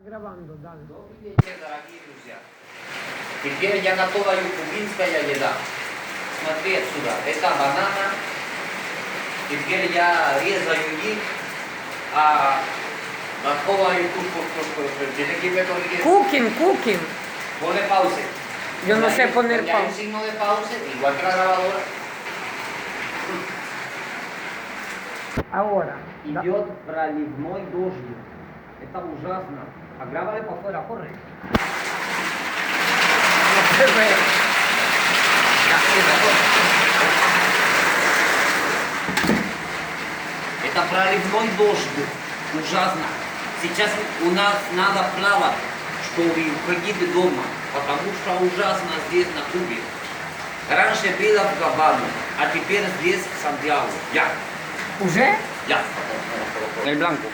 Граванду, да. Добрый вечер, дорогие друзья. Теперь я готовлю кубинская еда. Смотри отсюда. Это банана. Теперь я резаю их, а готовлю Cooking. Pone pause. Yo no sé poner Donde hay un pausa. signo de pause, igual que la grabadora. Ahora. Да. Идет проливной дождик. Это ужасно. А грабали по fuera, corre. Это проливной дождь. Ужасно. Сейчас у нас надо плавать, чтобы уходить дома, потому что ужасно здесь на Кубе. Раньше было в Гавану, а теперь здесь в Сантьяго. Я. Уже? Я. El blanco.